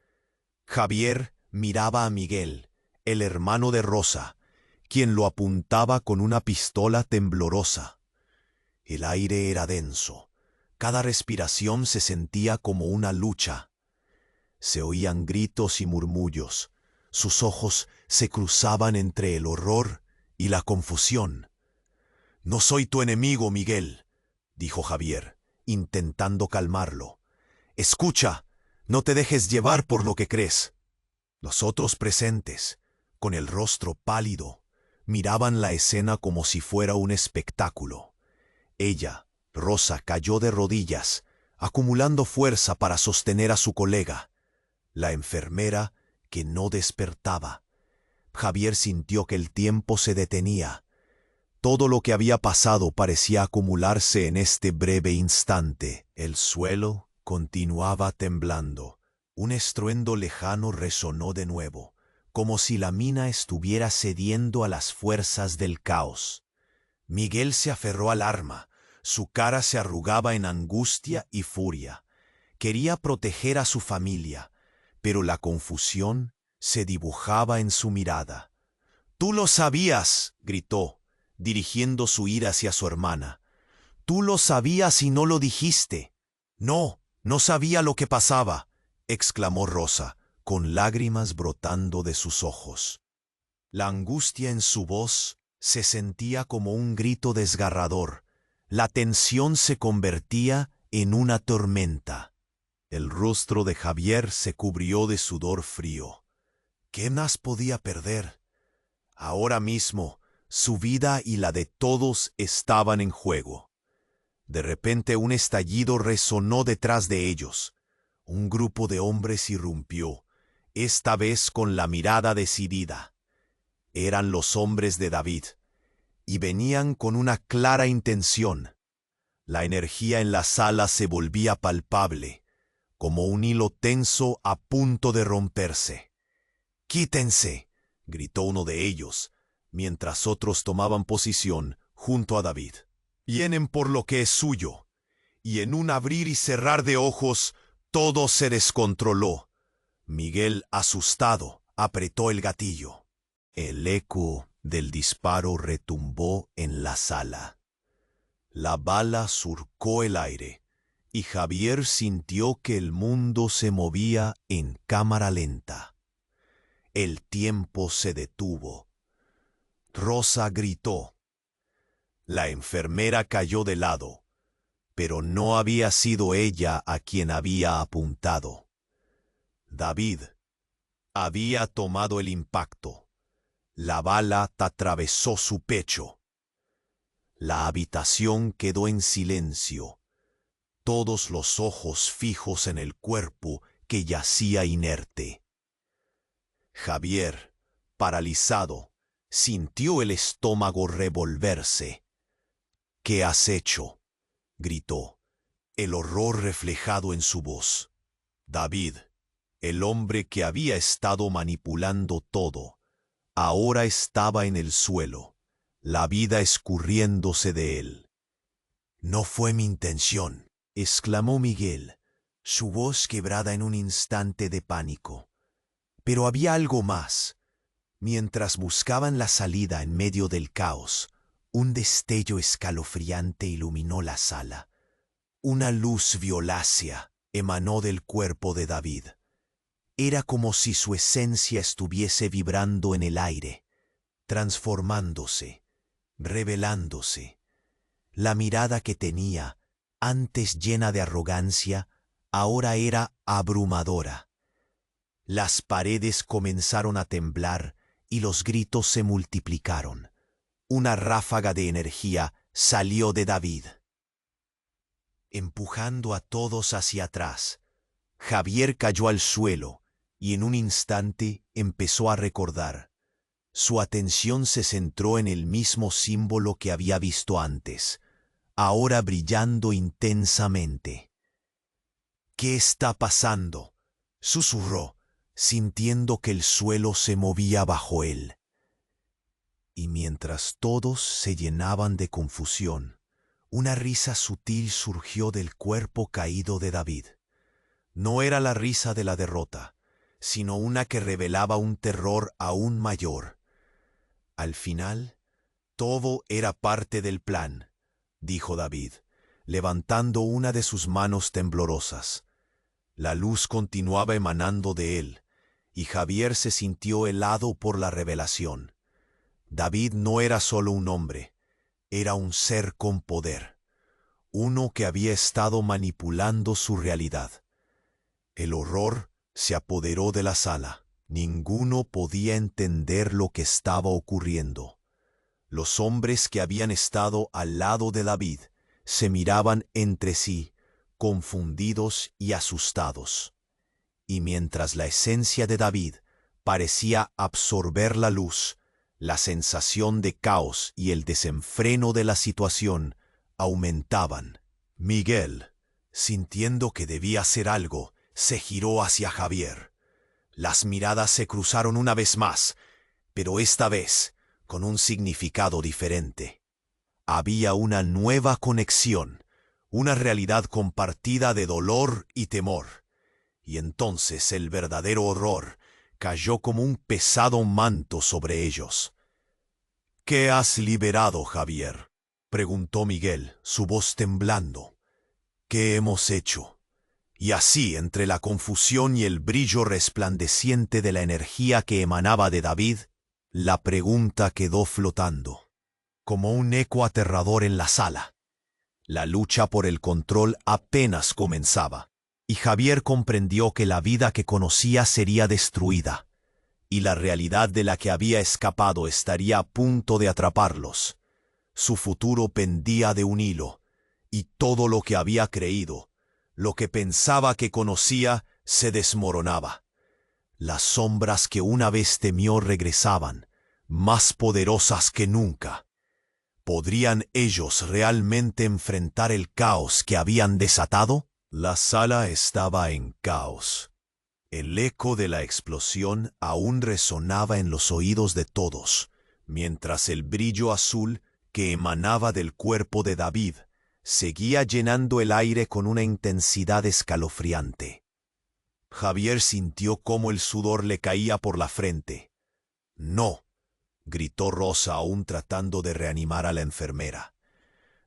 Javier miraba a Miguel, el hermano de Rosa, quien lo apuntaba con una pistola temblorosa. El aire era denso. Cada respiración se sentía como una lucha. Se oían gritos y murmullos. Sus ojos se cruzaban entre el horror y la confusión. «No soy tu enemigo, Miguel», dijo Javier, intentando calmarlo. «Escucha, no te dejes llevar por lo que crees». Los otros presentes, con el rostro pálido, miraban la escena como si fuera un espectáculo. Ella, Rosa, cayó de rodillas, acumulando fuerza para sostener a su colega. La enfermera, que no despertaba. Javier sintió que el tiempo se detenía. Todo lo que había pasado parecía acumularse en este breve instante. El suelo continuaba temblando. Un estruendo lejano resonó de nuevo, como si la mina estuviera cediendo a las fuerzas del caos. Miguel se aferró al arma. Su cara se arrugaba en angustia y furia. Quería proteger a su familia, pero la confusión se dibujaba en su mirada. «¡Tú lo sabías!», gritó, dirigiendo su ira hacia su hermana. «Tú lo sabías y no lo dijiste». «No, no sabía lo que pasaba», exclamó Rosa, con lágrimas brotando de sus ojos. La angustia en su voz se sentía como un grito desgarrador. La tensión se convertía en una tormenta. El rostro de Javier se cubrió de sudor frío. ¿Qué más podía perder? Ahora mismo, su vida y la de todos estaban en juego. De repente un estallido resonó detrás de ellos. Un grupo de hombres irrumpió, esta vez con la mirada decidida. Eran los hombres de David, y venían con una clara intención. La energía en la sala se volvía palpable, como un hilo tenso a punto de romperse. «¡Quítense!», gritó uno de ellos, mientras otros tomaban posición junto a David. «Vienen por lo que es suyo». Y en un abrir y cerrar de ojos, todo se descontroló. Miguel, asustado, apretó el gatillo. El eco del disparo retumbó en la sala. La bala surcó el aire, y Javier sintió que el mundo se movía en cámara lenta. El tiempo se detuvo. Rosa gritó. La enfermera cayó de lado, pero no había sido ella a quien había apuntado. David había tomado el impacto. La bala atravesó su pecho. La habitación quedó en silencio, todos los ojos fijos en el cuerpo que yacía inerte. Javier, paralizado, sintió el estómago revolverse. «¿Qué has hecho?», gritó, el horror reflejado en su voz. David, el hombre que había estado manipulando todo, ahora estaba en el suelo, la vida escurriéndose de él. «No fue mi intención», exclamó Miguel, su voz quebrada en un instante de pánico. Pero había algo más. Mientras buscaban la salida en medio del caos, un destello escalofriante iluminó la sala. Una luz violácea emanó del cuerpo de David. Era como si su esencia estuviese vibrando en el aire, transformándose, revelándose. La mirada que tenía, antes llena de arrogancia, ahora era abrumadora. Las paredes comenzaron a temblar y los gritos se multiplicaron. Una ráfaga de energía salió de David, empujando a todos hacia atrás. Javier cayó al suelo y en un instante empezó a recordar. Su atención se centró en el mismo símbolo que había visto antes, ahora brillando intensamente. «¿Qué está pasando?», susurró, sintiendo que el suelo se movía bajo él. Y mientras todos se llenaban de confusión, una risa sutil surgió del cuerpo caído de David. No era la risa de la derrota, sino una que revelaba un terror aún mayor. «Al final, todo era parte del plan», dijo David, levantando una de sus manos temblorosas. La luz continuaba emanando de él, y Javier se sintió helado por la revelación. David no era solo un hombre, era un ser con poder, uno que había estado manipulando su realidad. El horror se apoderó de la sala. Ninguno podía entender lo que estaba ocurriendo. Los hombres que habían estado al lado de David se miraban entre sí, confundidos y asustados. Y mientras la esencia de David parecía absorber la luz, la sensación de caos y el desenfreno de la situación aumentaban. Miguel, sintiendo que debía hacer algo, se giró hacia Javier. Las miradas se cruzaron una vez más, pero esta vez con un significado diferente. Había una nueva conexión, una realidad compartida de dolor y temor. Y entonces el verdadero horror cayó como un pesado manto sobre ellos. «¿Qué has liberado, Javier?», preguntó Miguel, su voz temblando. «¿Qué hemos hecho?». Y así, entre la confusión y el brillo resplandeciente de la energía que emanaba de David, la pregunta quedó flotando, como un eco aterrador en la sala. La lucha por el control apenas comenzaba, y Javier comprendió que la vida que conocía sería destruida, y la realidad de la que había escapado estaría a punto de atraparlos. Su futuro pendía de un hilo, y todo lo que había creído, lo que pensaba que conocía, se desmoronaba. Las sombras que una vez temió regresaban, más poderosas que nunca. ¿Podrían ellos realmente enfrentar el caos que habían desatado? La sala estaba en caos. El eco de la explosión aún resonaba en los oídos de todos, mientras el brillo azul que emanaba del cuerpo de David seguía llenando el aire con una intensidad escalofriante. Javier sintió cómo el sudor le caía por la frente. «No», gritó Rosa aún tratando de reanimar a la enfermera.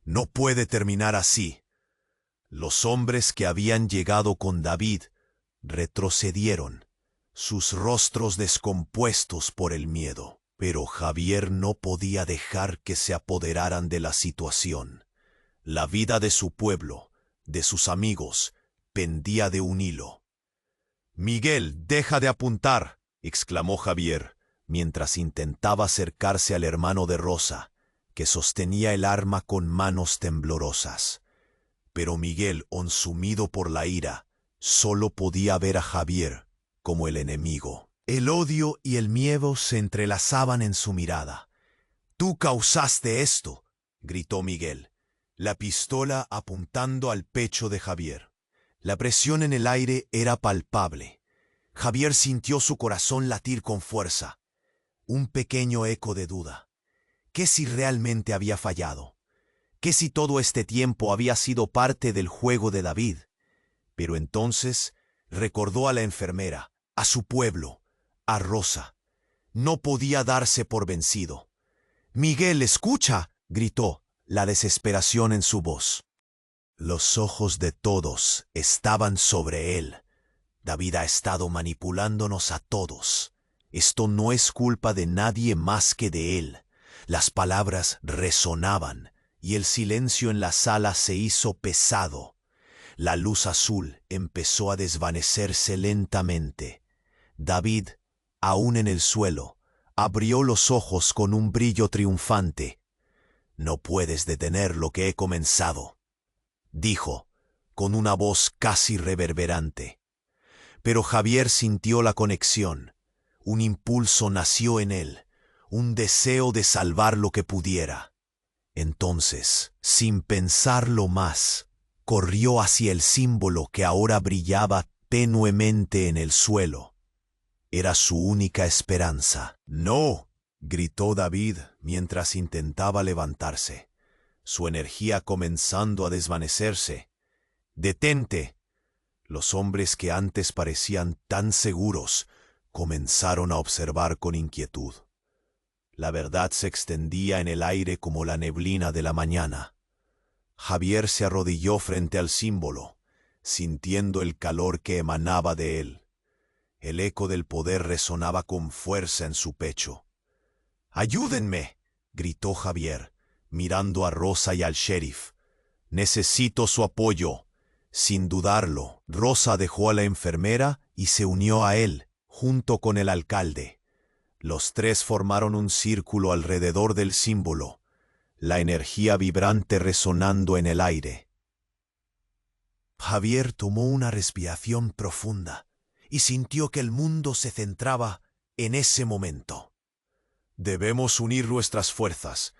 «No puede terminar así». Los hombres que habían llegado con David retrocedieron, sus rostros descompuestos por el miedo. Pero Javier no podía dejar que se apoderaran de la situación. La vida de su pueblo, de sus amigos, pendía de un hilo. «Miguel, deja de apuntar», exclamó Javier, mientras intentaba acercarse al hermano de Rosa, que sostenía el arma con manos temblorosas. Pero Miguel, consumido por la ira, solo podía ver a Javier como el enemigo. El odio y el miedo se entrelazaban en su mirada. «Tú causaste esto», gritó Miguel, la pistola apuntando al pecho de Javier. La presión en el aire era palpable. Javier sintió su corazón latir con fuerza. Un pequeño eco de duda. ¿Qué si realmente había fallado? ¿Qué si todo este tiempo había sido parte del juego de David? Pero entonces recordó a la enfermera, a su pueblo, a Rosa. No podía darse por vencido. «Miguel, escucha», gritó, la desesperación en su voz. Los ojos de todos estaban sobre él. «David ha estado manipulándonos a todos. Esto no es culpa de nadie más que de él». Las palabras resonaban y el silencio en la sala se hizo pesado. La luz azul empezó a desvanecerse lentamente. David, aún en el suelo, abrió los ojos con un brillo triunfante. «No puedes detener lo que he comenzado», dijo, con una voz casi reverberante. Pero Javier sintió la conexión. Un impulso nació en él, un deseo de salvar lo que pudiera. Entonces, sin pensarlo más, corrió hacia el símbolo que ahora brillaba tenuemente en el suelo. Era su única esperanza. «No», gritó David mientras intentaba levantarse, su energía comenzando a desvanecerse. «Detente». Los hombres que antes parecían tan seguros comenzaron a observar con inquietud. La verdad se extendía en el aire como la neblina de la mañana. Javier se arrodilló frente al símbolo, sintiendo el calor que emanaba de él. El eco del poder resonaba con fuerza en su pecho. «¡Ayúdenme!», gritó Javier, mirando a Rosa y al sheriff. «Necesito su apoyo». Sin dudarlo, Rosa dejó a la enfermera y se unió a él, junto con el alcalde. Los tres formaron un círculo alrededor del símbolo, la energía vibrante resonando en el aire. Javier tomó una respiración profunda y sintió que el mundo se centraba en ese momento. «Debemos unir nuestras fuerzas.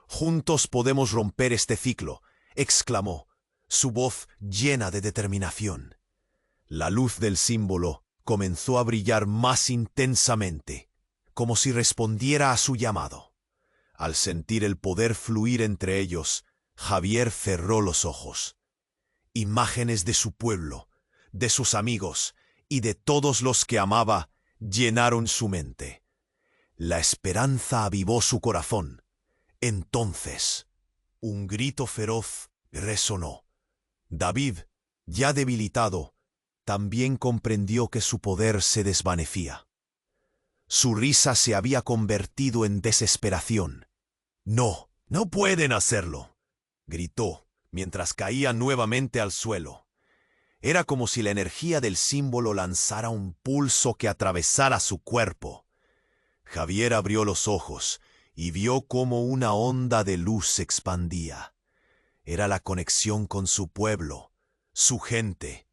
Juntos podemos romper este ciclo», exclamó, su voz llena de determinación. La luz del símbolo comenzó a brillar más intensamente, como si respondiera a su llamado. Al sentir el poder fluir entre ellos, Javier cerró los ojos. Imágenes de su pueblo, de sus amigos y de todos los que amaba llenaron su mente. La esperanza avivó su corazón. Entonces, un grito feroz resonó. David, ya debilitado, también comprendió que su poder se desvanecía. Su risa se había convertido en desesperación. «No, no pueden hacerlo», gritó, mientras caía nuevamente al suelo. Era como si la energía del símbolo lanzara un pulso que atravesara su cuerpo. Javier abrió los ojos y vio cómo una onda de luz se expandía. Era la conexión con su pueblo, su gente.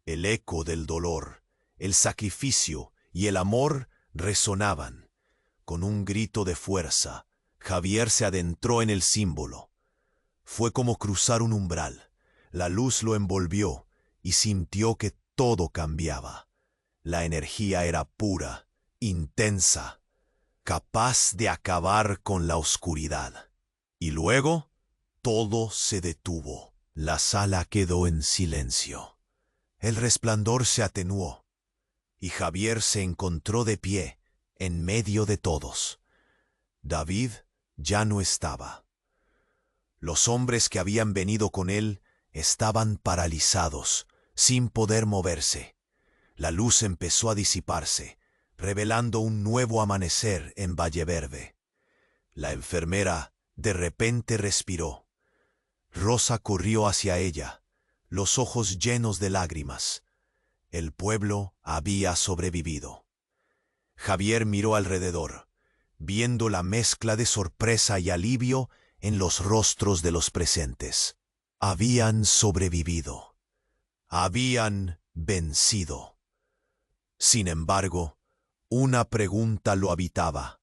El eco del dolor, el sacrificio y el amor resonaban. Con un grito de fuerza, Javier se adentró en el símbolo. Fue como cruzar un umbral. La luz lo envolvió y sintió que todo cambiaba. La energía era pura, intensa, capaz de acabar con la oscuridad. Y luego, todo se detuvo. La sala quedó en silencio. El resplandor se atenuó, y Javier se encontró de pie, en medio de todos. David ya no estaba. Los hombres que habían venido con él estaban paralizados, sin poder moverse. La luz empezó a disiparse, revelando un nuevo amanecer en Valleverde. La enfermera de repente respiró. Rosa corrió hacia ella, los ojos llenos de lágrimas. El pueblo había sobrevivido. Javier miró alrededor, viendo la mezcla de sorpresa y alivio en los rostros de los presentes. Habían sobrevivido. Habían vencido. Sin embargo, una pregunta lo habitaba.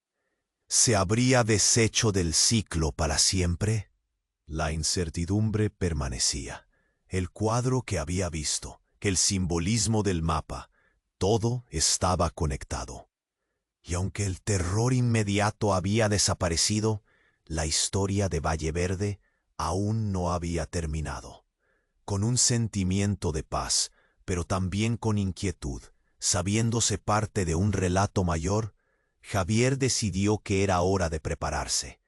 ¿Se habría deshecho del ciclo para siempre? La incertidumbre permanecía. El cuadro que había visto, el simbolismo del mapa, todo estaba conectado. Y aunque el terror inmediato había desaparecido, la historia de Valleverde aún no había terminado. Con un sentimiento de paz, pero también con inquietud, sabiéndose parte de un relato mayor, Javier decidió que era hora de prepararse,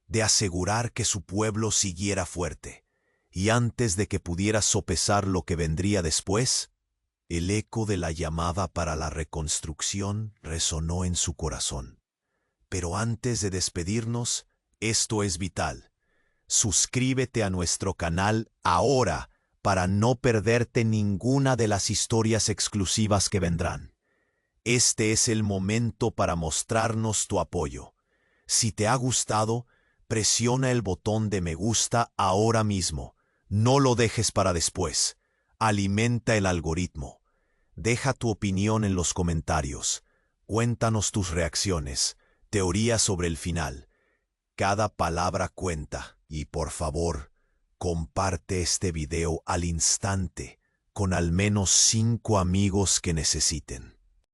de asegurar que su pueblo siguiera fuerte, y antes de que pudiera sopesar lo que vendría después, el eco de la llamada para la reconstrucción resonó en su corazón. Pero antes de despedirnos, esto es vital. Suscríbete a nuestro canal ahora para no perderte ninguna de las historias exclusivas que vendrán. Este es el momento para mostrarnos tu apoyo. Si te ha gustado, presiona el botón de me gusta ahora mismo. No lo dejes para después. Alimenta el algoritmo. Deja tu opinión en los comentarios. Cuéntanos tus reacciones, teorías sobre el final. Cada palabra cuenta. Y por favor, comparte este video al instante con al menos 5 amigos que necesiten.